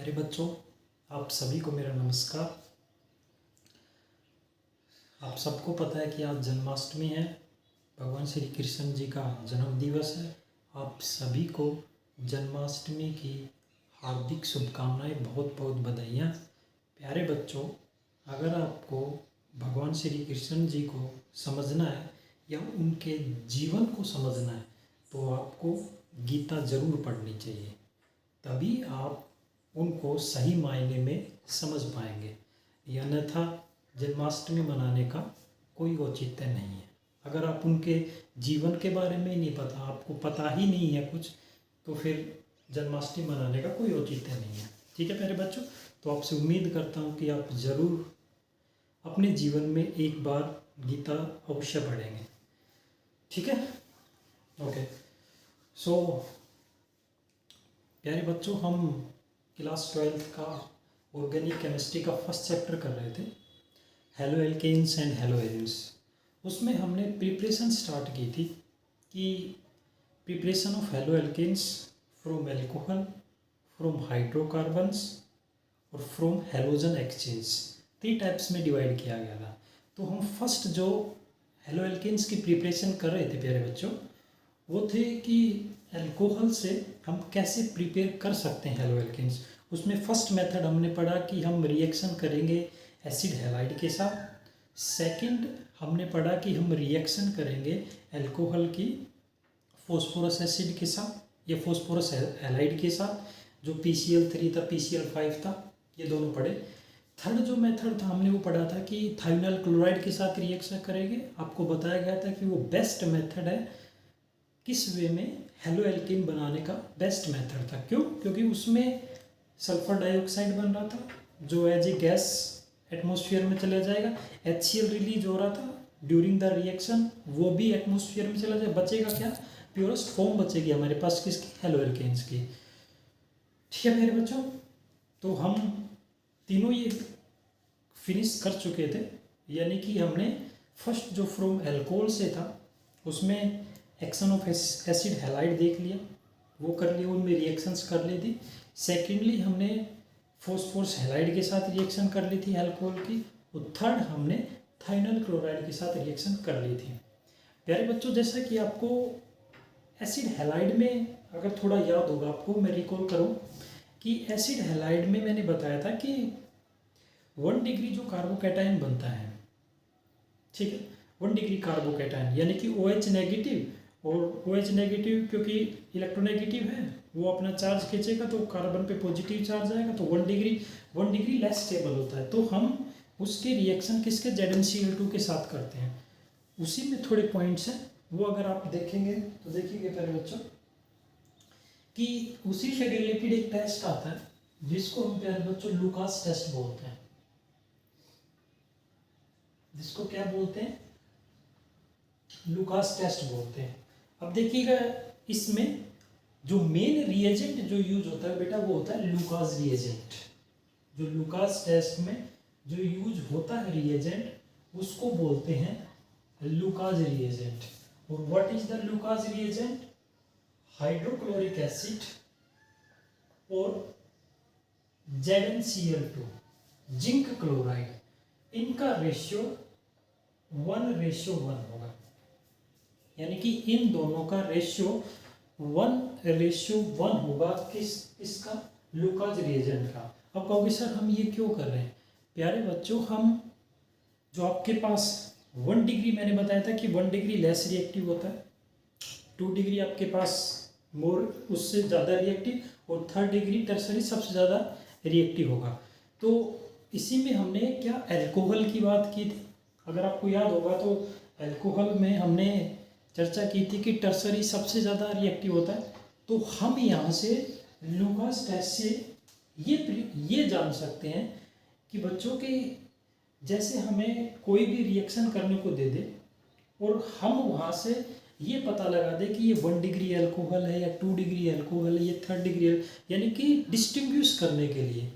प्यारे बच्चों, आप सभी को मेरा नमस्कार। आप सबको पता है कि आज जन्माष्टमी है, भगवान श्री कृष्ण जी का जन्म दिवस है। आप सभी को जन्माष्टमी की हार्दिक शुभकामनाएं, बहुत बहुत बधाइयाँ। प्यारे बच्चों, अगर आपको भगवान श्री कृष्ण जी को समझना है या उनके जीवन को समझना है तो आपको गीता जरूर पढ़नी चाहिए, तभी आप उनको सही मायने में समझ पाएंगे। अन्यथा जन्माष्टमी मनाने का कोई औचित्य नहीं है। अगर आप उनके जीवन के बारे में नहीं पता, आपको पता ही नहीं है कुछ, तो फिर जन्माष्टमी मनाने का कोई औचित्य नहीं है। ठीक है प्यारे बच्चों, तो आपसे उम्मीद करता हूँ कि आप ज़रूर अपने जीवन में एक बार गीता अवश्य पढ़ेंगे। ठीक है, ओके। सो प्यारे बच्चों, हम क्लास 12th का ऑर्गेनिक केमिस्ट्री का फर्स्ट चैप्टर कर रहे थे, haloalkanes and haloarenes. उसमें हमने प्रिपरेशन स्टार्ट की थी कि preparation of haloalkanes from alcohol, from hydrocarbons और फ्रॉम हेलोजन एक्सचेंज, 3 टाइप्स में डिवाइड किया गया था। तो हम फर्स्ट जो हेलो एल्केन्स की प्रिपरेशन कर रहे थे प्यारे बच्चों, वो थे कि अल्कोहल से हम कैसे प्रिपेयर कर सकते हैं हेलो एल्केन्स। उसमें फर्स्ट मेथड हमने पढ़ा कि हम रिएक्शन करेंगे एसिड हैलाइड के साथ। सेकंड हमने पढ़ा कि हम रिएक्शन करेंगे अल्कोहल की फॉस्फोरस एसिड के साथ या फॉस्फोरस हैलाइड के साथ, जो PCl3 था, PCl5 था, ये दोनों पढ़े। थर्ड जो मेथड था हमने वो पढ़ा था कि थायोनाइल क्लोराइड के साथ रिएक्शन करेंगे। आपको बताया गया था कि वो बेस्ट मेथड है, किस वे में हेलो एल्केन बनाने का बेस्ट मेथड था। क्यों? क्योंकि उसमें सल्फर डाइऑक्साइड बन रहा था जो एज ए गैस एटमॉस्फेयर में चला जाएगा। HCl रिलीज हो रहा था ड्यूरिंग द रिएक्शन, वो भी एटमॉस्फेयर में चला जाए। बचेगा क्या? प्योरेस्ट फॉर्म बचेगी हमारे पास किसकी? हेलो एल्केन्स की। ठीक है मेरे बच्चों, तो हम तीनों ये फिनिश कर चुके थे, यानी कि हमने फर्स्ट जो फ्रॉम एल्कोहल से था उसमें एक्शन ऑफ एसिड हैलाइड देख लिया, वो कर लिया, उनमें रिएक्शंस कर ली थी। सेकेंडली हमने फॉस्फोरस हैलाइड के साथ रिएक्शन कर ली थी अल्कोहल की, और थर्ड हमने थायोनाइल क्लोराइड के साथ रिएक्शन कर ली थी। प्यारे बच्चों, जैसा कि आपको एसिड हैलाइड में अगर थोड़ा याद होगा आपको, मैं रिकॉल करूं कि एसिड हैलाइड में मैंने बताया था कि 1 डिग्री जो कार्बोकैटायन बनता है, ठीक है, 1 डिग्री कार्बोकैटायन यानी कि OH नेगेटिव, और OH नेगेटिव क्योंकि इलेक्ट्रोनेगेटिव है, वो अपना चार्ज खींचेगा तो कार्बन पे पॉजिटिव चार्ज आएगा, तो 1 डिग्री लेस स्टेबल होता है। तो हम उसके रिएक्शन किसके? ZnCl2 के साथ करते हैं। उसी में थोड़े पॉइंट्स हैं, वो अगर आप देखेंगे तो देखिएगा प्यारे बच्चों कि उसी से रिलेटेड एक टेस्ट आता है जिसको हम प्यारे बच्चों लुकास टेस्ट बोलते हैं। जिसको क्या बोलते हैं? लुकास टेस्ट बोलते हैं। अब देखिएगा, इसमें जो मेन रिएजेंट जो यूज होता है बेटा, वो होता है लुकास रिएजेंट। जो लुकास टेस्ट में जो यूज होता है रिएजेंट, उसको बोलते हैं लुकास रिएजेंट। और what is the Lucas reagent? Hydrochloric acid और ZnCl2, जिंक क्लोराइड, इनका रेशियो 1:1 होगा, यानी कि इन दोनों का रेशियो 1:1 होगा। किसका? लुकास रिएजेंट का। अब कहोगे सर हम ये क्यों कर रहे हैं? प्यारे बच्चों, हम जो आपके पास 1 डिग्री मैंने बताया था कि 1 डिग्री लेस रिएक्टिव होता है, 2 डिग्री आपके पास मोर उससे ज़्यादा रिएक्टिव, और 3rd डिग्री टर्सरी सबसे ज़्यादा रिएक्टिव होगा। तो इसी में हमने क्या अल्कोहल की बात की थी, अगर आपको याद होगा तो अल्कोहल में हमने चर्चा की थी कि टर्सरी सबसे ज़्यादा रिएक्टिव होता है। तो हम यहाँ से लुकास टेस्ट से ये जान सकते हैं कि बच्चों के जैसे हमें कोई भी रिएक्शन करने को दे दे और हम वहाँ से ये पता लगा दे कि ये 1 डिग्री अल्कोहल है या 2 डिग्री अल्कोहल है, ये 3rd डिग्री, यानी कि डिस्टिंग्विश करने के लिए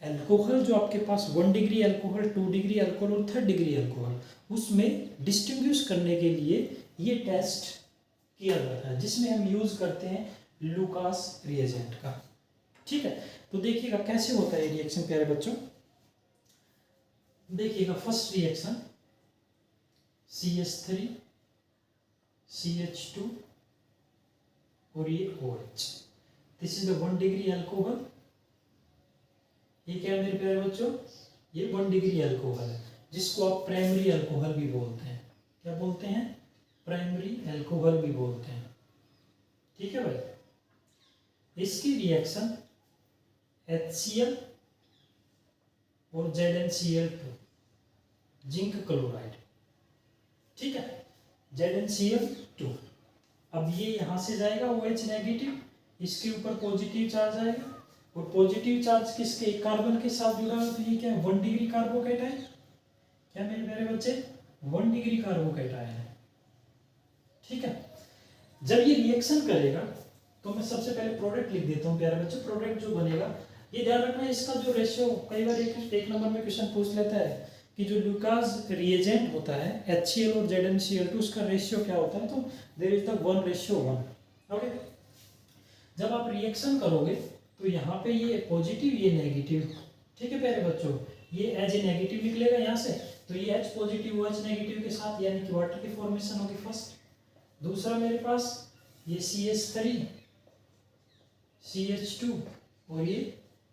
अल्कोहल जो आपके पास 1 डिग्री अल्कोहल, 2 डिग्री अल्कोहल और 3rd डिग्री अल्कोहल, उसमें डिस्टिंग्विश करने के लिए ये टेस्ट किया जाता है, जिसमें हम यूज करते हैं लुकास रिएजेंट का। ठीक है, तो देखिएगा कैसे होता है रिएक्शन प्यारे बच्चों। देखिएगा फर्स्ट रिएक्शन CH3 CH2 और ये OH, this is the 1 degree alcohol. ये क्या है मेरे प्यारे बच्चों, ये 1 डिग्री अल्कोहल है, जिसको आप प्राइमरी अल्कोहल भी बोलते हैं। क्या बोलते हैं, प्राइमरी अल्कोहल भी बोलते हैं। ठीक है भाई, इसकी रिएक्शन HCl और ZnCl2, जिंक क्लोराइड। ठीक है, ZnCl2। अब ये यहां से जाएगा OH नेगेटिव, इसके ऊपर पॉजिटिव चार्ज आएगा, और पॉजिटिव चार्ज किसके, कार्बन के साथ जुड़ा हुआ, तो ये क्या है 1 डिग्री कार्बोकैटायन। क्या मेरे प्यारे बच्चे, 1 डिग्री कार्बोकैटायन है। ठीक है, जब ये रिएक्शन करेगा तो मैं सबसे पहले प्रोडक्ट लिख देता हूँ प्यारे बच्चे। प्रोडक्ट जो बनेगा, ये ध्यान रखना इसका जो रेशियो, कई बार एक नंबर में क्वेश्चन पूछ लेता है कि जो लुकास रिएजेंट होता है HCl और ZnCl2, उसका रेशियो क्या होता है, तो देयर इज द 1:1। ओके, जब आप रिएक्शन करोगे तो यहाँ पे ये पॉजिटिव ये नेगेटिव, ठीक है प्यारे बच्चों, ये H नेगेटिव निकलेगा यहाँ से, तो ये H पॉजिटिव OH नेगेटिव के साथ, यानी कि वाटर की फॉर्मेशन होगी फर्स्ट। दूसरा मेरे पास ये CH3 CH2 और ये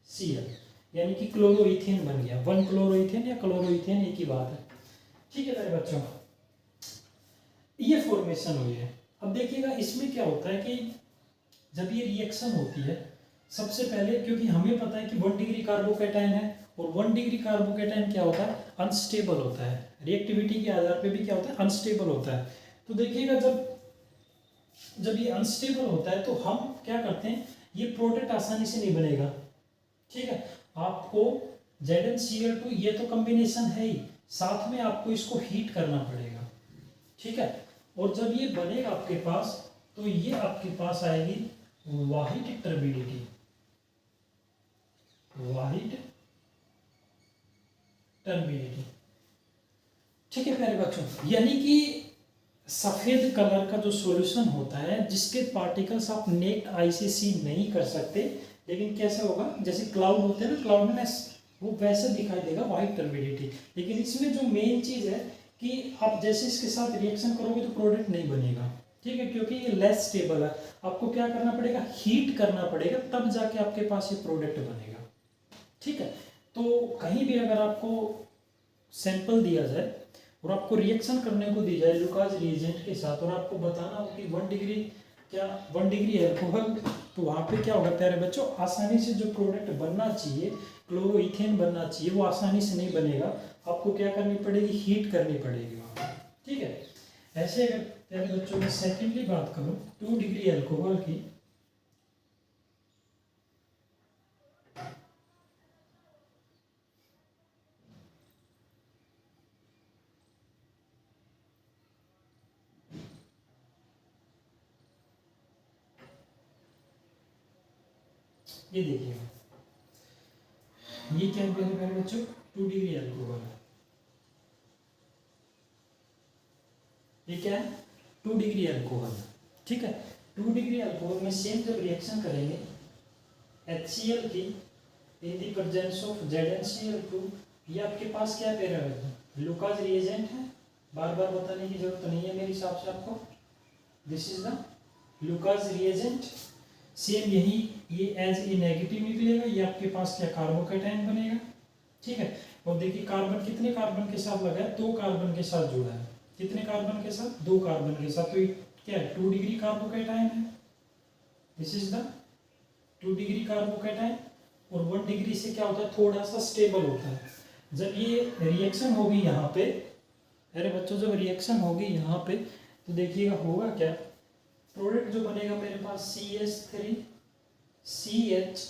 Cl, यानी कि क्लोरोइथेन बन गया। 1 क्लोरोइथेन या क्लोरोइथेन एक ही बात है। ठीक है मेरे बच्चों, ये फॉर्मेशन हुई है। अब देखिएगा इसमें क्या होता है कि जब ये रिएक्शन होती है, सबसे पहले क्योंकि हमें पता है कि 1 डिग्री कार्बोकैटायन है, और 1 डिग्री कार्बोकैटायन क्या होता है, अनस्टेबल होता है, रिएक्टिविटी के आधार पे भी क्या होता है, अनस्टेबल होता है। तो देखिएगा जब ये अनस्टेबल होता है तो हम क्या करते हैं, ये प्रोडक्ट आसानी से नहीं बनेगा। ठीक है, आपको ZnCl2 ये तो कॉम्बिनेशन है ही, साथ में आपको इसको हीट करना पड़ेगा। ठीक है, और जब ये बनेगा आपके पास, तो ये आपके पास आएगी वाहिट टर्बिडिटी, वाहिट टर्बिडिटी। ठीक है प्यारे बच्चों, यानी कि सफेद कलर का जो सॉल्यूशन होता है, जिसके पार्टिकल्स आप नेक्ड आई से सी नहीं कर सकते, लेकिन कैसे होगा, जैसे क्लाउड होते हैं ना, क्लाउडनेस, वो वैसे दिखाई देगा वाइट टर्बिडिटी। लेकिन इसमें जो मेन चीज है कि आप जैसे इसके साथ रिएक्शन करोगे तो प्रोडक्ट नहीं बनेगा। ठीक है, क्योंकि ये लेस स्टेबल है, आपको क्या करना पड़ेगा, हीट करना पड़ेगा, तब जाके आपके पास ये प्रोडक्ट बनेगा। ठीक है, तो कहीं भी अगर आपको सैंपल दिया जाए और आपको रिएक्शन करने को दी जाए लुकास रिएजेंट के साथ, और आपको बताना हो कि 1 डिग्री अल्कोहल, तो वहाँ पे क्या होगा प्यारे बच्चों, आसानी से जो प्रोडक्ट बनना चाहिए, क्लोरोइथेन बनना चाहिए, वो आसानी से नहीं बनेगा, आपको क्या करनी पड़ेगी, हीट करनी पड़ेगी वहाँ। ठीक है, ऐसे अगर प्यारे बच्चों में सेकेंडली बात करूँ 2 डिग्री अल्कोहल की, ये देखिएगा, ये क्या है मेरे बच्चों, 2 डिग्री अल्कोहल है। ये क्या है, 2 डिग्री अल्कोहल। ठीक है, 2 डिग्री अल्कोहल में सेम जब रिएक्शन करेंगे HCl की in the presence of ZnCl2, ये आपके पास क्या पेयर है, लुकास रिएजेंट है, बार बार बताने की जरूरत नहीं है मेरे हिसाब से आपको। This is the Lucas reagent, same यही, ये एज ए नेगेटिव निकलेगा, ये आपके पास क्या कार्बोकैटायन बनेगा। ठीक है, और देखिए कार्बन कितने कार्बन के साथ लगा है, 2 कार्बन के साथ जुड़ा है, कितने कार्बन के साथ, 2 कार्बन के साथ, तो ये क्या है 2 डिग्री कार्बोकैटायन है। This is the 2 degree carbocation, और 1 डिग्री से क्या होता है, थोड़ा सा स्टेबल होता है। जब ये रिएक्शन होगी यहाँ पे, अरे बच्चों जब रिएक्शन होगी यहाँ पे, तो देखिएगा होगा क्या, प्रोडक्ट जो बनेगा मेरे पास CH3 CH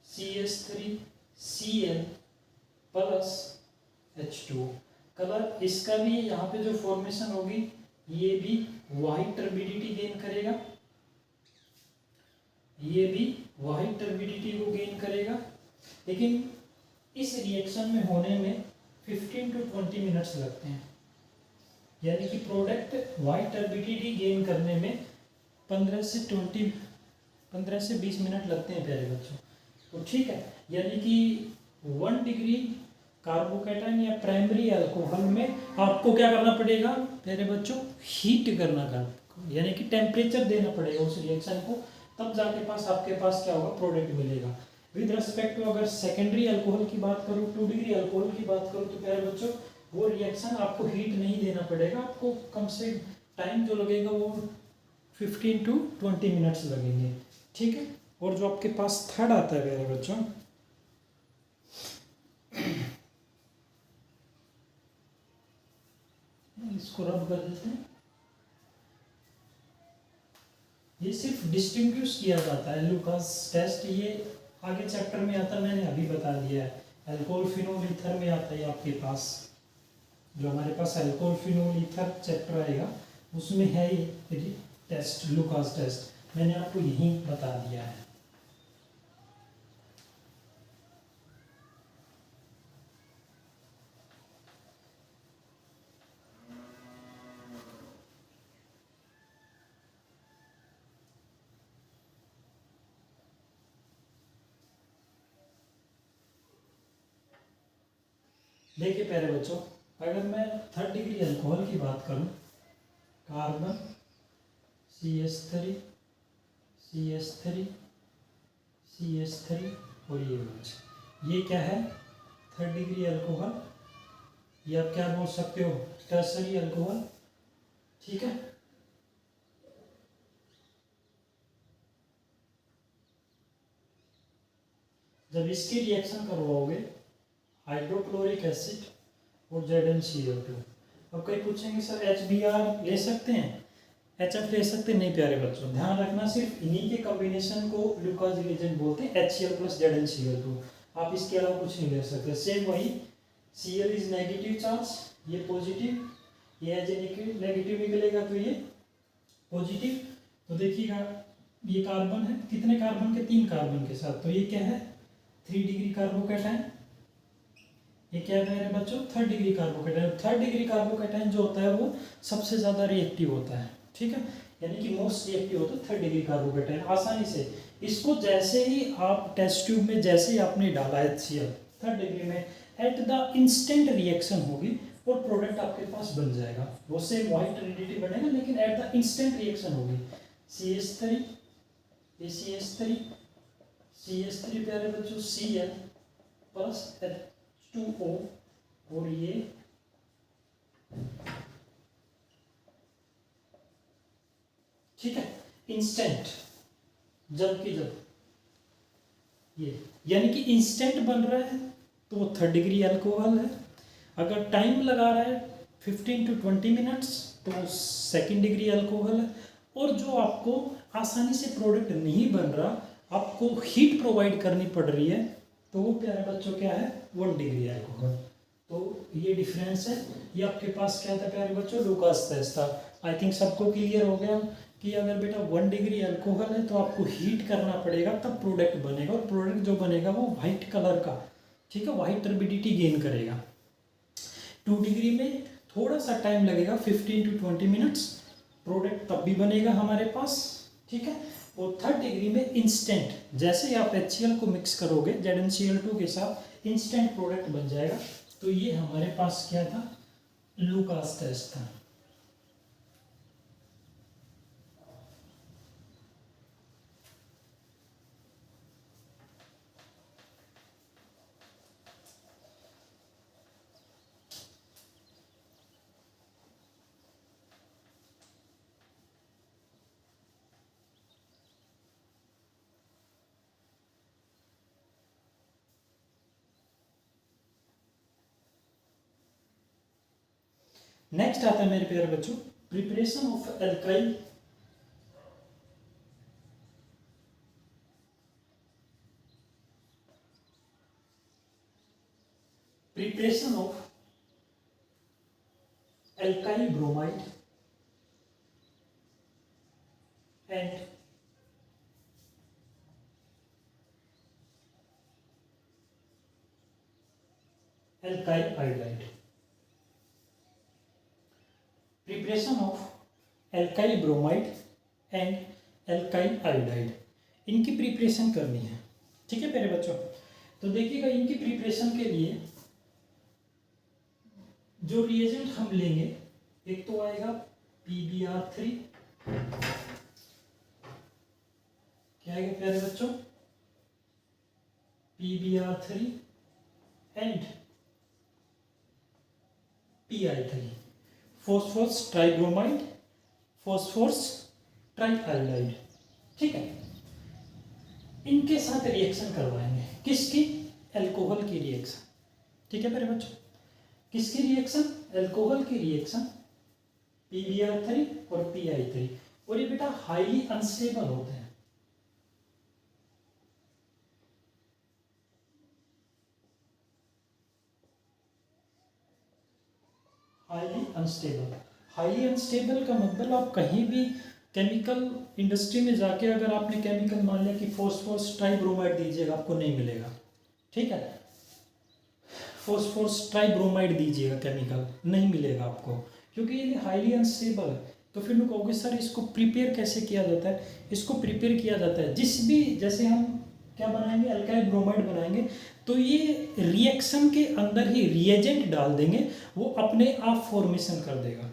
CH3 Cl plus H2। Colour इसका भी यहाँ पे जो फॉर्मेशन होगी, ये भी वाइट टर्बिडिटी गेन करेगा, ये भी वाइट टर्बिडिटी को गेन करेगा, लेकिन इस रिएक्शन में होने में 15 to 20 मिनट्स लगते हैं, यानी कि प्रोडक्ट वाइट टर्बिडिटी गेन करने में 15 से 20 15 से 20 मिनट लगते हैं प्यारे बच्चों। तो ठीक है, यानी कि 1 डिग्री कार्बोकेटाइन या प्राइमरी अल्कोहल में आपको क्या करना पड़ेगा प्यारे बच्चों, हीट करना का, यानी कि टेम्परेचर देना पड़ेगा उस रिएक्शन को, तब जाके आपके पास क्या होगा, प्रोडक्ट मिलेगा। विद रेस्पेक्ट टू अगर सेकेंडरी अल्कोहल की बात करूँ, 2 डिग्री अल्कोहल की बात करूँ, तो प्यारे बच्चों वो रिएक्शन आपको हीट नहीं देना पड़ेगा, आपको कम से टाइम जो लगेगा वो 15 to 20 मिनट्स लगेंगे, ठीक है। और जो आपके पास थर्ड आता है प्यारे बच्चों, इसको रब कर देते हैं, ये सिर्फ डिस्टिंग्विश किया जाता है लूकास टेस्ट, ये आगे चैप्टर में आता है, मैंने अभी बता दिया है। अल्कोहल फिनोल ईथर में आता है आपके पास, जो हमारे पास अल्कोहल फिनोल ईथर चैप्टर आएगा उसमें है ये टेस्ट, लूकास टेस्ट, मैंने आपको यहीं बता दिया है। देखिए प्यारे बच्चों, अगर मैं 3rd डिग्री अल्कोहल की बात करूं, कार्बन CH3 CH3 CH3 और ये OH, ये क्या है 3rd डिग्री अल्कोहल, ये आप क्या बोल सकते हो, टर्सरी अल्कोहल, ठीक है। जब इसकी रिएक्शन करवाओगे हाइड्रोक्लोरिक एसिड और ZnCl2, अब कई पूछेंगे सर HBr ले सकते हैं, HF ले सकते नहीं प्यारे बच्चों, ध्यान रखना सिर्फ इन्हीं के कॉम्बिनेशन को लूकास रिएजेंट बोलते हैं, HCl + ZnCl2, आप इसके अलावा कुछ नहीं ले सकते। सेम वही, Cl इज नेगेटिव चार्ज, ये पॉजिटिव, ये एज नेगेटिव निकलेगा तो ये पॉजिटिव। तो देखिएगा ये कार्बन है, कितने कार्बन के, 3 कार्बन के साथ, तो ये क्या है 3 डिग्री कार्बोकेटाइन, ये क्या है मेरे बच्चों 3rd degree carbocation. 3rd degree carbocation जो होता है वो सबसे ज़्यादा रिएक्टिव होता है, ठीक है, यानी कि मोस्ट रिएक्टिव होता है 3rd डिग्री कार्बोकेटाइन। आसानी से इसको जैसे ही आप टेस्ट ट्यूब में जैसे ही आपने डाला HCl 3rd डिग्री में, एट द इंस्टेंट रिएक्शन होगी और प्रोडक्ट आपके पास बन जाएगा, वो सेम वाइट रिडिटी बनेगा लेकिन एट द इंस्टेंट रिएक्शन होगी। CH3 ये CH3 प्यारे बच्चों Cl प्लस H2O और ये ठीक है इंस्टेंट, जबकि जब ये यानी कि इंस्टेंट बन रहा है तो वो 3rd डिग्री अल्कोहल है, अगर टाइम लगा रहा है 15 to 20 मिनट्स तो 2nd डिग्री अल्कोहल है, और जो आपको आसानी से प्रोडक्ट नहीं बन रहा, आपको हीट प्रोवाइड करनी पड़ रही है, तो वो प्यारे बच्चों क्या है 1 डिग्री अल्कोहल। तो ये डिफरेंस है। ये आपके पास क्या था प्यारे बच्चों, लूकास टेस्ट था। आई थिंक सबको क्लियर हो गया कि अगर बेटा 1 डिग्री अल्कोहल है तो आपको हीट करना पड़ेगा तब प्रोडक्ट बनेगा, और प्रोडक्ट जो बनेगा वो वाइट कलर का, ठीक है, वाइट टर्बिडिटी गेन करेगा। 2 डिग्री में थोड़ा सा टाइम लगेगा 15 to 20 मिनट्स, प्रोडक्ट तब भी बनेगा हमारे पास, ठीक है। और 3rd डिग्री में इंस्टेंट, जैसे ही आप HCl को मिक्स करोगे ZnCl2 के साथ इंस्टेंट प्रोडक्ट बन जाएगा। तो ये हमारे पास क्या था, लूकास टेस्ट था। नेक्स्ट आता है मेरे प्यारे बच्चों, preparation of alkyl bromide and alkyl iodide. Preparation of alkyl bromide and alkyl iodide, इनकी प्रिपरेशन करनी है। ठीक है प्यारे बच्चों, तो देखिएगा इनकी प्रिपरेशन के लिए जो रिएजेंट हम लेंगे, एक तो आएगा PbR3, क्या आएगा प्यारे बच्चों, PbR3 and Pi3, phosphorus tribromide, phosphorus triiodide. ठीक है, इनके साथ रिएक्शन करवाएंगे, किसकी, अल्कोहल की रिएक्शन। ठीक है मेरे बच्चों, किसकी रिएक्शन, अल्कोहल की रिएक्शन, PbR3 और Pi3। और ये बेटा हाईली अनस्टेबल होते हैं, हाईली अनस्टेबल। हाईली अनस्टेबल का मतलब आप कहीं भी केमिकल इंडस्ट्री में जाके अगर आपने केमिकल मान लिया कि फॉस्फोरस ट्राइब्रोमाइड दीजिएगा, आपको नहीं मिलेगा। ठीक है, फॉस्फोरस ट्राइब्रोमाइड दीजिएगा केमिकल, नहीं मिलेगा आपको, क्योंकि ये हाईली अनस्टेबल है। तो फिर लोग कहोगे सर इसको प्रिपेयर कैसे किया जाता है, इसको प्रिपेयर किया जाता है जिस भी, जैसे हम क्या बनाएंगे, अल्काइल ब्रोमाइड बनाएंगे, तो ये रिएक्शन के अंदर ही रिएजेंट डाल देंगे, वो अपने आप फॉर्मेशन कर देगा।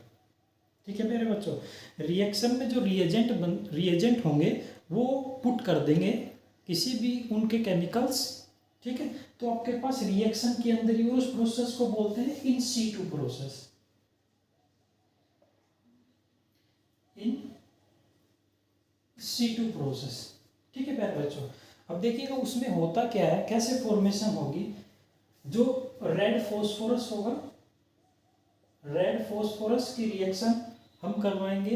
ठीक है मेरे बच्चों, रिएक्शन में जो रिएजेंट होंगे वो पुट कर देंगे किसी भी उनके केमिकल्स। ठीक है, तो आपके पास रिएक्शन के अंदर ही, उस प्रोसेस को बोलते हैं in situ process, in situ process. ठीक है प्यारे बच्चों, अब देखिएगा उसमें होता क्या है, कैसे फॉर्मेशन होगी। जो रेड फॉस्फोरस होगा, रेड फॉस्फोरस की रिएक्शन हम करवाएंगे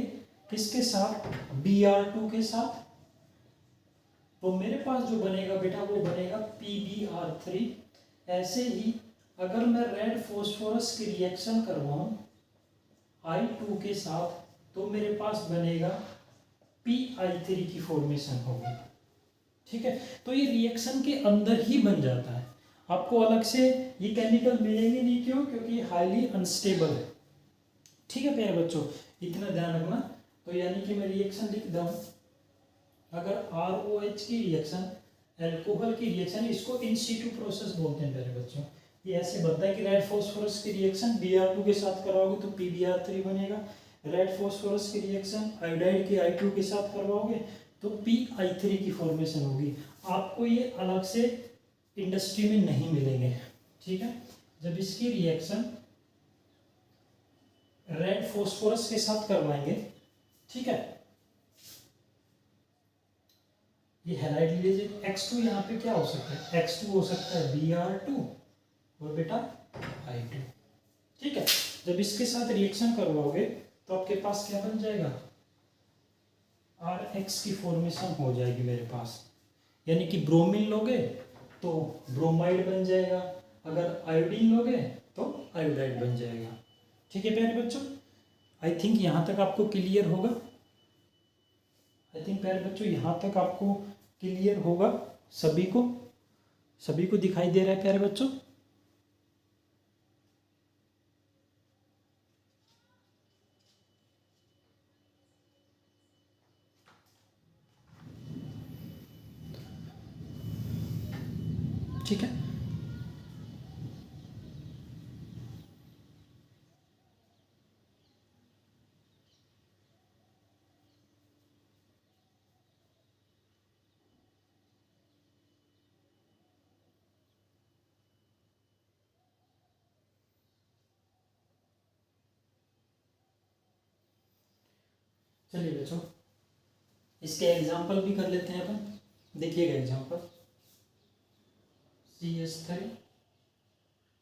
किसके साथ, Br2 के साथ। तो मेरे पास जो बनेगा बेटा वो बनेगा PbR3। ऐसे ही अगर मैं रेड फॉस्फोरस की रिएक्शन करवाऊं I2 के साथ, तो मेरे पास बनेगा Pi3 की फॉर्मेशन होगी। ठीक है, तो ये रिएक्शन के अंदर ही बन जाता है, आपको अलग से ये केमिकल मिलेंगे नहीं। क्यों, क्योंकि ये हाईली अनस्टेबल है। ठीक है प्यारे बच्चों, इतना ध्यान रखना। तो यानी कि मैं रिएक्शन लिख दूं, अगर ROH की रिएक्शन, अल्कोहल की रिएक्शन, इसको इन सीटू प्रोसेस बोलते हैं प्यारे बच्चों। ये ऐसे बनता है कि रेड फॉस्फोरस की रिएक्शन Br2 के साथ कराओगे तो PbR3 बनेगा, रेड फॉस्फोरस की रिएक्शन आयोडाइड के I2 के साथ करवाओगे तो Pi3 की फॉर्मेशन होगी। आपको ये अलग से इंडस्ट्री में नहीं मिलेंगे। ठीक है, जब इसकी रिएक्शन रेड फॉस्फोरस के साथ करवाएंगे, ठीक है, ये हैलाइड लीजिए, X2 यहाँ पे क्या हो सकता है, X2 हो सकता है Br2 और बेटा I2। ठीक है, जब इसके साथ रिएक्शन करवाओगे तो आपके पास क्या बन जाएगा, RX की फॉर्मेशन हो जाएगी मेरे पास। यानी कि ब्रोमीन लोगे तो ब्रोमाइड बन जाएगा, अगर आयोडीन लोगे तो आयोडाइड बन जाएगा। ठीक है प्यारे बच्चों, आई थिंक यहाँ तक आपको क्लियर होगा। आई थिंक प्यारे बच्चों यहाँ तक आपको क्लियर होगा, सभी को दिखाई दे रहा है प्यारे बच्चों। ठीक है, चलिए बच्चों इसके एग्जाम्पल भी कर लेते हैं अपन। देखिएगा एग्जाम्पल, CH3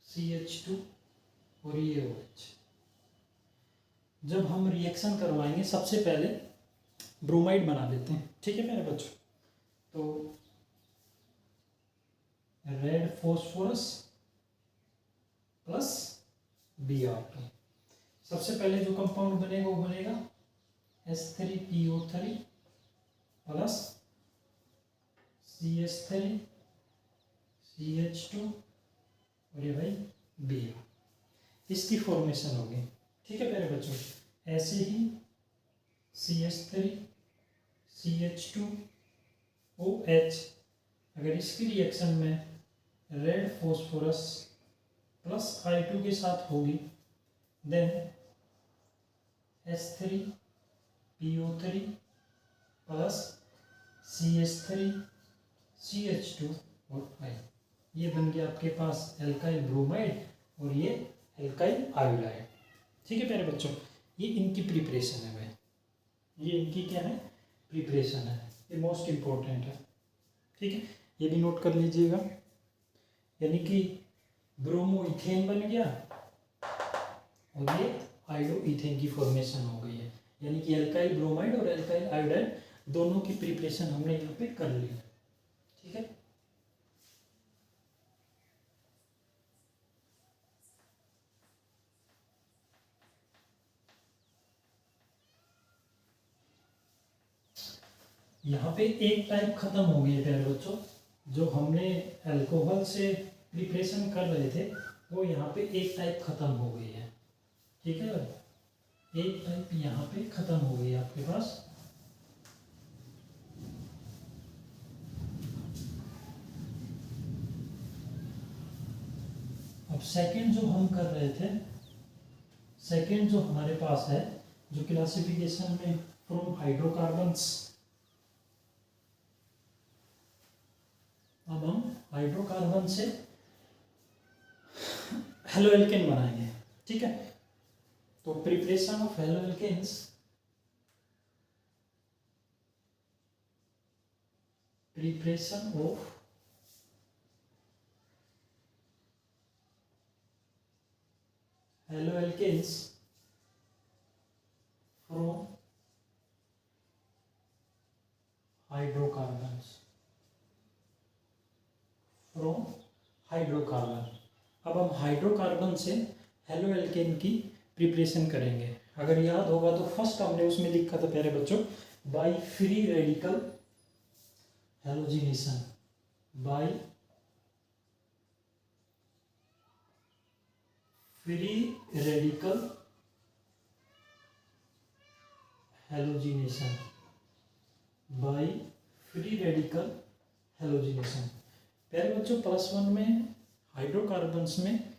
CH2 और ये OH। जब हम रिएक्शन करवाएंगे सबसे पहले ब्रोमाइड बना लेते हैं। ठीक है मेरे बच्चों, तो रेड फॉस्फोरस प्लस Br2, सबसे पहले जो कंपाउंड बनेगा वो बनेगा H3PO3 प्लस CH3 CH2 और ये भाई Br, इसकी फॉर्मेशन होगी। ठीक है प्यारे बच्चों, ऐसे ही CH3 CH2 OH अगर इसकी रिएक्शन में रेड फॉस्फोरस प्लस I2 के साथ होगी देन H3PO3 प्लस CH3CH2 और I, ये बन गया आपके पास एल्काइल ब्रोमाइड और ये एल्काइल आयोडाइड। ठीक है प्यारे बच्चों, ये इनकी प्रिपरेशन है भाई, ये इनकी क्या है प्रिपरेशन है, ये मोस्ट इम्पोर्टेंट है। ठीक है, ये भी नोट कर लीजिएगा। यानी कि ब्रोमो इथेन बन गया और ये आयोडो इथेन की फॉर्मेशन हो गई है, यानी कि एल्काइल ब्रोमाइड और एल्काइल आयोडाइड दोनों की प्रिपरेशन हमने यहाँ पे कर ली। ठीक है, यहाँ पे एक टाइप खत्म हो गई है प्यारे बच्चों, जो हमने अल्कोहल से प्रिपरेशन कर रहे थे वो यहाँ पे एक टाइप खत्म हो गई है। ठीक है भाई, एक टाइप यहाँ पे खत्म हो गई है आपके पास। अब सेकंड जो हम कर रहे थे, सेकंड जो हमारे पास है जो क्लासिफिकेशन में फ्रॉम हाइड्रोकार्बन्स, अब हम हाइड्रोकार्बन से हेलोएल्केन बनाएंगे। ठीक है, तो preparation of haloalkanes, preparation of haloalkanes from hydrocarbons, from hydrocarbon. अब हम हाइड्रोकार्बन से हेलोएल्केन की प्रिपरेशन करेंगे। अगर याद होगा तो फर्स्ट हमने उसमें लिखा था प्यारे बच्चों, by free radical halogenation, by free radical halogenation, by free radical halogenation. प्यारे बच्चों +1 में हाइड्रोकार्बन्स में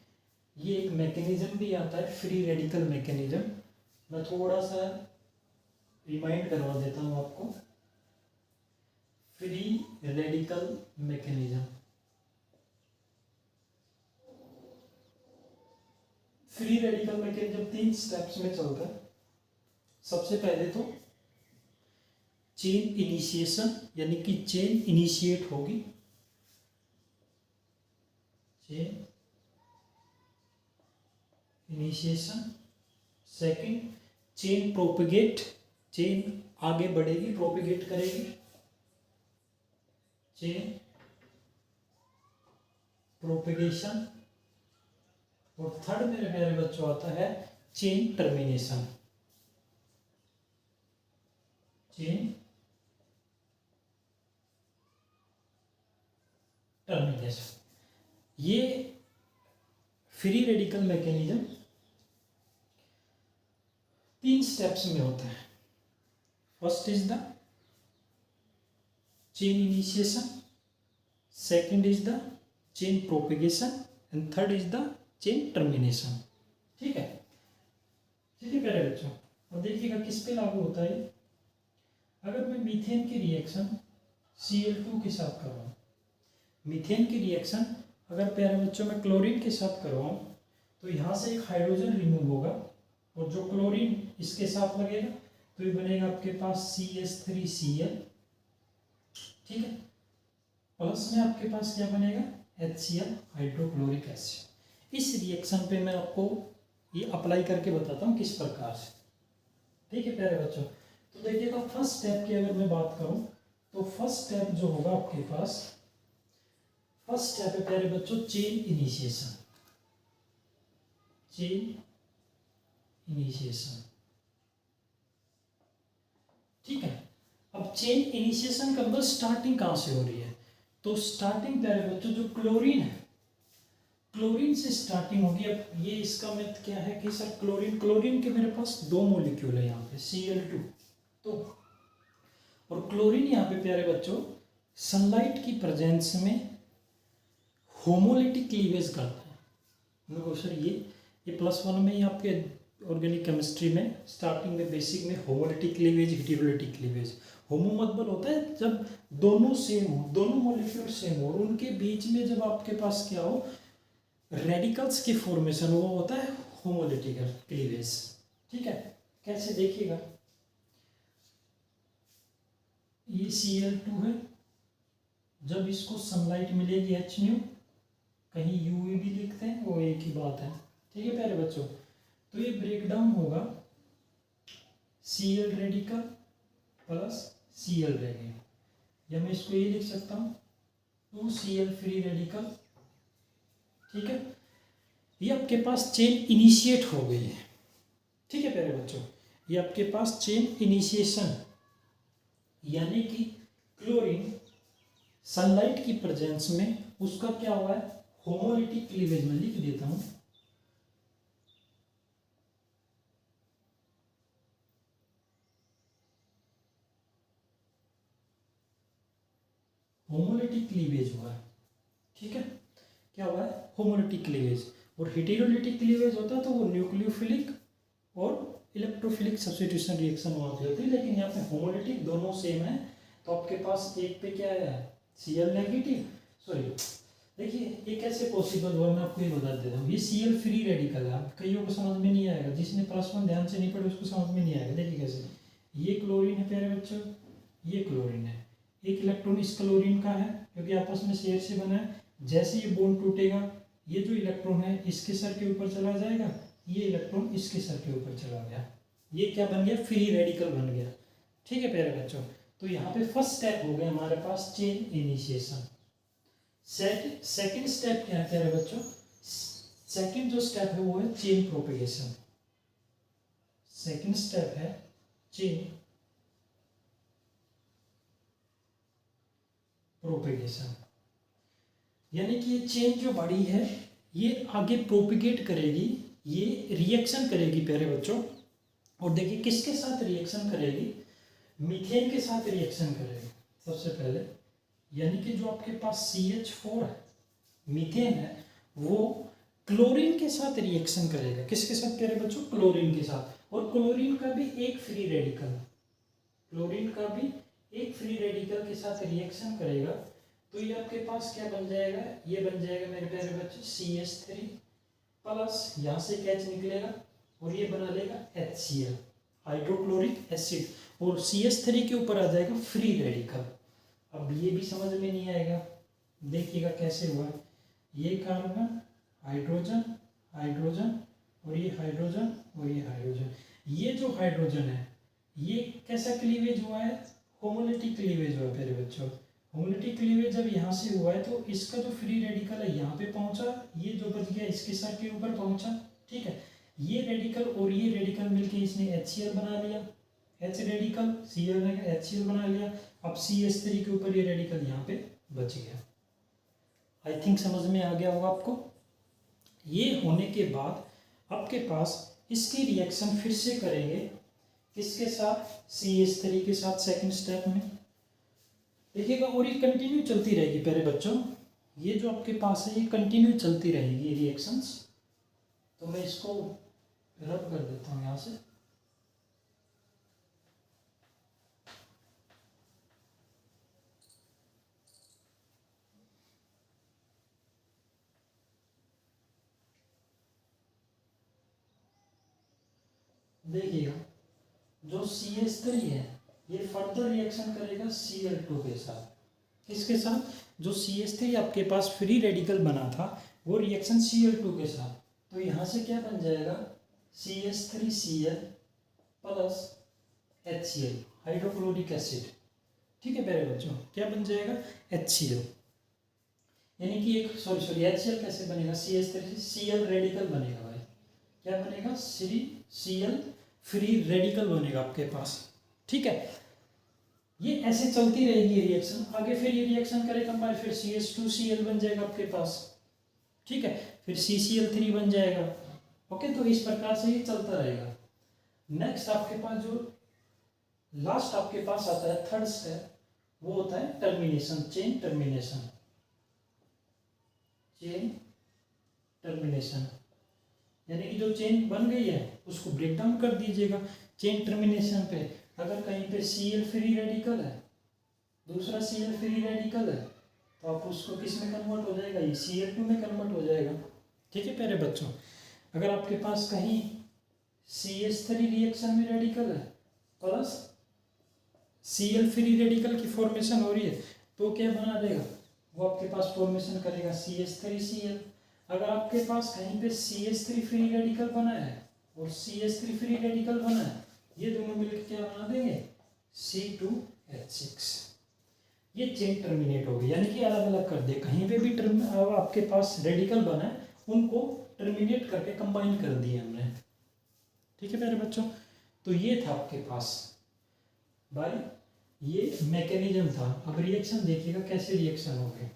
ये एक मैकेनिज्म भी आता है, फ्री रेडिकल मैकेनिज्म। मैं थोड़ा सा रिमाइंड करवा देता हूँ आपको। Free radical mechanism, free radical mechanism 3 steps में चलता है। सबसे पहले तो चेन इनिशिएशन, यानी कि चेन इनिशिएट होगी, chain initiation. Second chain propagate, chain आगे बढ़ेगी, प्रोपेगेट करेगी, चेन प्रोपेगेशन। और थर्ड मेरे प्यारे बच्चों आता है चेन टर्मिनेशन, चेन टर्मिनेशन। ये फ्री रेडिकल मैकेनिज्म 3 स्टेप्स में होता है। First is the chain initiation, second is the chain propagation and third is the chain termination. ठीक है, ठीक है प्यारे बच्चों। और देखिएगा किस पे लागू होता है। अगर मैं मीथेन की रिएक्शन Cl2 के साथ करवाऊँ, मीथेन की रिएक्शन अगर प्यारे बच्चों में क्लोरीन के साथ करवाऊँ तो यहाँ से एक हाइड्रोजन रिमूव होगा और जो क्लोरीन इसके साथ लगेगा तो ये बनेगा आपके पास CH3Cl। ठीक है, प्लस में आपके पास क्या बनेगा HCl, हाइड्रोक्लोरिक एसिड। इस रिएक्शन पे मैं आपको ये अप्लाई करके बताता हूँ किस प्रकार से। ठीक है प्यारे बच्चों, तो देखिएगा फर्स्ट स्टेप की अगर मैं बात करूँ तो फर्स्ट स्टेप जो होगा आपके पास, फर्स्ट स्टेप है प्यारे बच्चों चेन इनिशिएशन, चेन इनिशिएशन। ठीक है, अब चेन इनिशिएशन का मतलब स्टार्टिंग कहाँ से हो रही है, तो स्टार्टिंग प्यारे बच्चों जो क्लोरीन है, क्लोरीन से स्टार्टिंग होगी। अब ये इसका मेथ क्या है कि सर क्लोरीन के मेरे पास 2 मॉलिक्यूल है यहाँ पे Cl2, तो और क्लोरीन यहाँ पे प्यारे बच्चों सनलाइट की प्रेजेंस में होमोलिटिक क्लीवेज करता है। देखो सर ये +1 में ही आपके ऑर्गेनिक केमिस्ट्री में स्टार्टिंग में बेसिक में होमोलिटिक क्लीवेज, हेटेरोलिटिक क्लीवेज। होमो मतलब होता है जब दोनों सेम हो, दोनों मॉलिक्यूल सेम हो और उनके बीच में जब आपके पास क्या हो, रेडिकल्स की फॉर्मेशन, वो होता है होमोलिटिक क्लीवेज। ठीक है, कैसे देखिएगा, ये Cl2 है, जब इसको सनलाइट मिलेगी HNu, कहीं UV भी लिखते हैं, वो एक ही बात है। ठीक है प्यारे बच्चों, तो ये ब्रेकडाउन होगा Cl रेडिकल प्लस Cl रह गया, या मैं इसको ये लिख सकता हूँ 2Cl फ्री रेडिकल। ठीक है, ये आपके पास चेन इनिशिएट हो गई है। ठीक है प्यारे बच्चों, ये आपके पास चेन इनिशिएशन, यानी कि क्लोरीन सनलाइट की प्रेजेंस में उसका क्या हुआ है, होमोलिटिक क्लीवेज में लिख देता हूं, होमोलिटिक क्लीवेज हुआ है। ठीक है, क्या हुआ है, होमोलिटिक क्लीवेज। और हेटेरोलिटिक क्लीवेज होता है तो वो न्यूक्लियोफिलिक और इलेक्ट्रोफिलिक सब्स्टिट्यूशन रिएक्शन वहाँ पे होती है, लेकिन यहाँ पे होमोलिटिक दोनों सेम है। तो आपके पास एक पे क्या है, Cl नेगेटिव, सॉरी देखिए ये कैसे पॉसिबल हुआ, मैं आपको ये बता देता हूँ। ये Cl फ्री रेडिकल है, कईयों को समझ में नहीं आएगा, जिसने +1 ध्यान से नहीं पढ़े उसको समझ में नहीं आएगा। देखिए कैसे, ये क्लोरीन है प्यारे बच्चों, ये क्लोरीन है, एक इलेक्ट्रॉन इस क्लोरीन का है क्योंकि आपस में शेयर से बना है। जैसे ये बॉन्ड टूटेगा, ये जो इलेक्ट्रॉन है इसके सर के ऊपर चला जाएगा, ये इलेक्ट्रॉन इसके सर के ऊपर चला गया, ये क्या बन गया, फ्री रेडिकल बन गया। ठीक है प्यारे बच्चों, तो यहाँ पे फर्स्ट स्टेप हो गया हमारे पास चेन इनिशिएशन। सेकंड स्टेप क्या है प्यारे बच्चों, सेकंड जो स्टेप है वो है चेन प्रोपेगेशन। सेकंड स्टेप है चेन प्रोपेगेशन, यानी कि ये चेन जो बड़ी है ये आगे प्रोपिगेट करेगी, ये रिएक्शन करेगी प्यारे बच्चों। और देखिए किसके साथ रिएक्शन करेगी, मीथेन के साथ रिएक्शन करेगी सबसे पहले, यानी कि जो आपके पास CH4 है, मीथेन है, वो क्लोरीन के साथ रिएक्शन करेगा। किसके साथ प्यारे बच्चों, क्लोरीन के साथ। और क्लोरीन का भी एक फ्री रेडिकल, क्लोरीन का भी एक फ्री रेडिकल के साथ रिएक्शन करेगा, तो ये आपके पास क्या बन जाएगा, ये बन जाएगा मेरे प्यारे बच्चे CH3 प्लस, यहाँ से कैच निकलेगा और ये बना लेगा HCl, हाइड्रोक्लोरिक एसिड, और CH3 के ऊपर आ जाएगा फ्री रेडिकल। अब ये भी समझ में नहीं आएगा, देखिएगा कैसे हुआ, ये कार्बन हाइड्रोजन हाइड्रोजन और ये हाइड्रोजन और ये हाइड्रोजन, ये जो हाइड्रोजन है ये कैसा क्लीवेज हुआ है, होमोलिटिक क्लीवेज हुआ है मेरे बच्चों। होमोलिटिक क्लीवेज जब यहाँ से हुआ है तो इसका जो फ्री रेडिकल है यहाँ पे पहुंचा, ये जो बच गया इसके सर के ऊपर पहुंचा। ठीक है, ये रेडिकल और ये रेडिकल मिलके इसने HCl बना लिया, H रेडिकल Cl ने HCl बना लिया। अब CH3 के ऊपर ये रेडिकल यहाँ पे बच गया। आई थिंक समझ में आ गया होगा आपको। ये होने के बाद आपके पास इसकी रिएक्शन फिर से करेंगे, किसके साथ, CH3 के साथ सेकंड स्टेप में। देखिएगा, और ये कंटिन्यू चलती रहेगी प्यारे बच्चों, ये जो आपके पास है ये कंटिन्यू चलती रहेगी रिएक्शंस। तो मैं इसको रब कर देता हूँ यहाँ से। देखिएगा जो CH3 है ये फर्दर रिएक्शन करेगा Cl2 के साथ। किसके साथ, जो CH3 आपके पास फ्री रेडिकल बना था वो रिएक्शन Cl2 के साथ। तो यहाँ से क्या बन जाएगा, CH3Cl plus HCl, hydrochloric acid. ठीक है प्यारे बच्चों, क्या बन जाएगा, HCl, यानी कि एक सॉरी HCl कैसे बनेगा, CH3Cl रेडिकल बनेगा भाई, क्या बनेगा, Cl फ्री रेडिकल बनेगा आपके पास। ठीक है, ये ऐसे चलती रहेगी रिएक्शन, आगे फिर ये रिएक्शन करेगा कंबाइन, फिर CH2Cl बन जाएगा आपके पास। ठीक है, फिर CCl3 बन जाएगा। ओके, तो इस प्रकार से ये चलता रहेगा। नेक्स्ट आपके पास जो लास्ट आपके पास आता है थर्ड स्टेप, वो होता है termination, chain termination, chain termination. यानी कि जो चेन बन गई है उसको ब्रेक डाउन कर दीजिएगा। चेन टर्मिनेशन पे अगर कहीं पे Cl फ्री रेडिकल है, दूसरा Cl फ्री रेडिकल है, तो आप उसको किस में कन्वर्ट हो जाएगा, ये Cl2 में कन्वर्ट हो जाएगा। ठीक है प्यारे बच्चों, अगर आपके पास कहीं CH3 रिएक्शन में रेडिकल है प्लस Cl फ्री रेडिकल की फॉर्मेशन हो रही है, तो क्या बना देगा, वो आपके पास फॉर्मेशन करेगा CH3Cl। अगर आपके पास कहीं पे CH3 फ्री रेडिकल बना है और CH3 फ्री रेडिकल बना है, ये दोनों मिलकर क्या बना देंगे, C2H6। ये चेन टर्मिनेट होगी, यानी कि अलग अलग कर दे, कहीं पे भी आपके पास रेडिकल बना है उनको टर्मिनेट करके कंबाइन कर दिए हमने। ठीक है प्यारे बच्चों, तो ये था आपके पास भाई, ये मैकेनिज्म था। अब रिएक्शन देखिएगा कैसे रिएक्शन हो गए।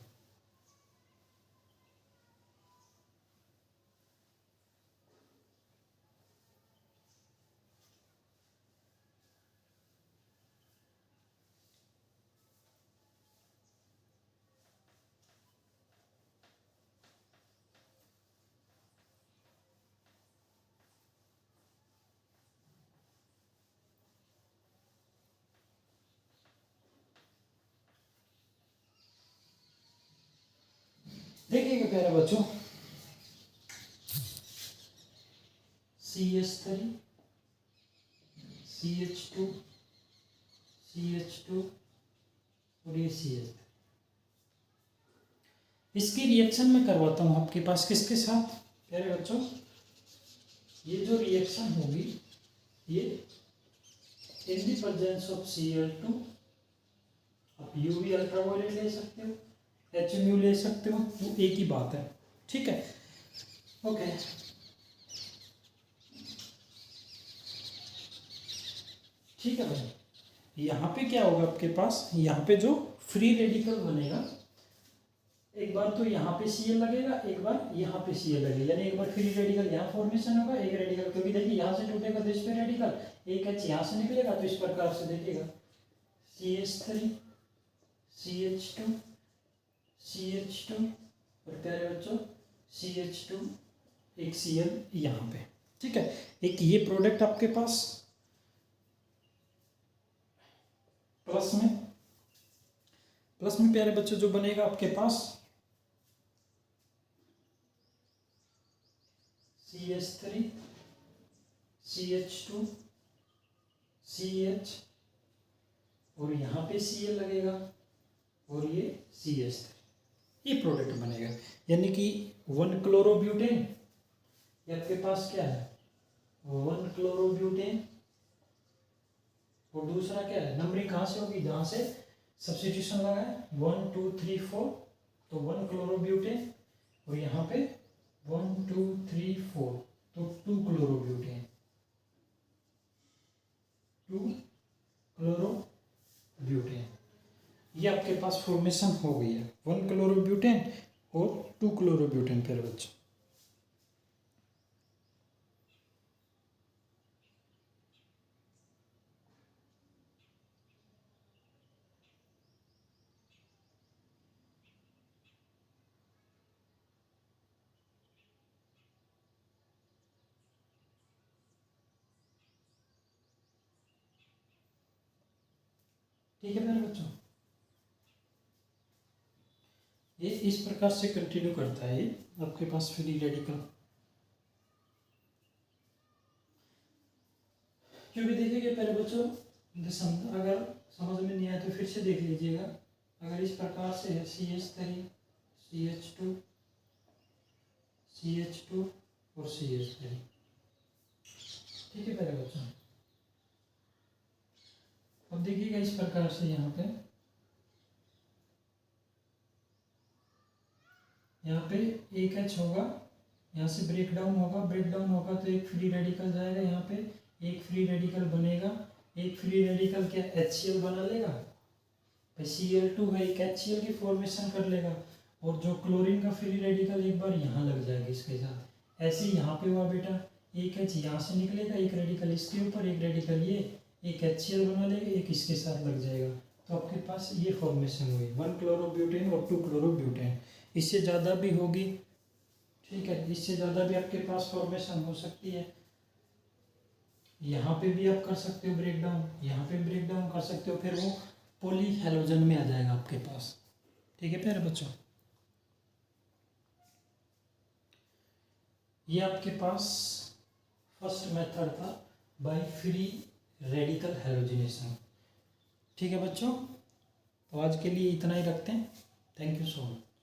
देखिएगा प्यारे बच्चों, CH3 CH2 CH2 और ये CH3, इसकी रिएक्शन मैं करवाता हूँ आपके पास किसके साथ प्यारे बच्चों, ये जो रिएक्शन होगी ये in the presence of Cl2, आप UV अल्ट्रावायलेट ले सकते हो, HMU ले सकते हो, वो एक ही बात है। ठीक है, ओके। ठीक है भाई, यहाँ पे क्या होगा आपके पास, यहाँ पे जो फ्री रेडिकल बनेगा, एक बार तो यहाँ पे Cl लगेगा, एक बार यहाँ पे Cl लगेगा, यानी एक बार फ्री रेडिकल यहाँ फॉर्मेशन होगा, एक रेडिकल, क्योंकि देखिए यहाँ से टूटेगा तो इस पे रेडिकल, एक H यहाँ से निकलेगा, तो इस प्रकार से देखिएगा CH3 CH2 CH2 और प्यारे बच्चों CH2, एक Cl यहाँ पे। ठीक है, एक ये प्रोडक्ट आपके पास प्लस में प्यारे बच्चों जो बनेगा आपके पास CH3 CH2 CH और यहाँ पे Cl लगेगा और ये CH3, ये प्रोडक्ट बनेगा। यानी कि 1 क्लोरोब्यूटेन, ये आपके पास क्या है 1 क्लोरोब्यूटेन, और दूसरा क्या है, नंबरिंग कहाँ से होगी, जहाँ से सब्स्टिट्यूशन लगा है 1 2 3 4, तो 1 क्लोरोब्यूटेन और यहाँ पे 1 2 3 4, तो 2 क्लोरोब्यूटेन, 2 क्लोरोब्यूटेन, ये आपके पास फॉर्मेशन हो गई है 1 क्लोरोब्यूटेन और 2 क्लोरोब्यूटेन। फिर बच्चों ठीक है मेरे बच्चों, ये इस प्रकार से कंटिन्यू करता है ये आपके पास फ्री रेडिकल। क्योंकि देखिए पहले बच्चों, अगर समझ में नहीं आया तो फिर से देख लीजिएगा। अगर इस प्रकार से है CH3 CH2 CH2 और CH3, ठीक है पहले बच्चों। अब देखिएगा इस प्रकार से यहाँ पे एक H होगा, यहाँ से ब्रेक डाउन होगा तो एक फ्री रेडिकल जाएगा, यहाँ पे एक फ्री रेडिकल बनेगा, एक फ्री रेडिकल क्या HCl बना लेगा, Cl2 है एक HCl की फॉर्मेशन कर लेगा, और जो क्लोरीन का फ्री रेडिकल एक बार यहाँ लग जाएगा इसके साथ। ऐसे यहाँ पे हुआ बेटा, एक H यहाँ से निकलेगा, एक रेडिकल इसके ऊपर, एक रेडिकल ये, एक HCl बना लेगा, एक इसके साथ लग जाएगा, तो आपके पास ये फॉर्मेशन हुई 1 क्लोरोब्यूटेन और 2 क्लोरोब्यूटेन। इससे ज़्यादा भी होगी, ठीक है, इससे ज़्यादा भी आपके पास फॉर्मेशन हो सकती है। यहाँ पे भी आप कर सकते हो ब्रेक डाउन, यहाँ पे ब्रेक डाउन कर सकते हो, फिर वो पॉली हैलोजन में आ जाएगा आपके पास। ठीक है प्यारे बच्चों, ये आपके पास फर्स्ट मेथड था बाय फ्री रेडिकल हैलोजिनेशन। ठीक है बच्चों, तो आज के लिए इतना ही रखते हैं। Thank you so much.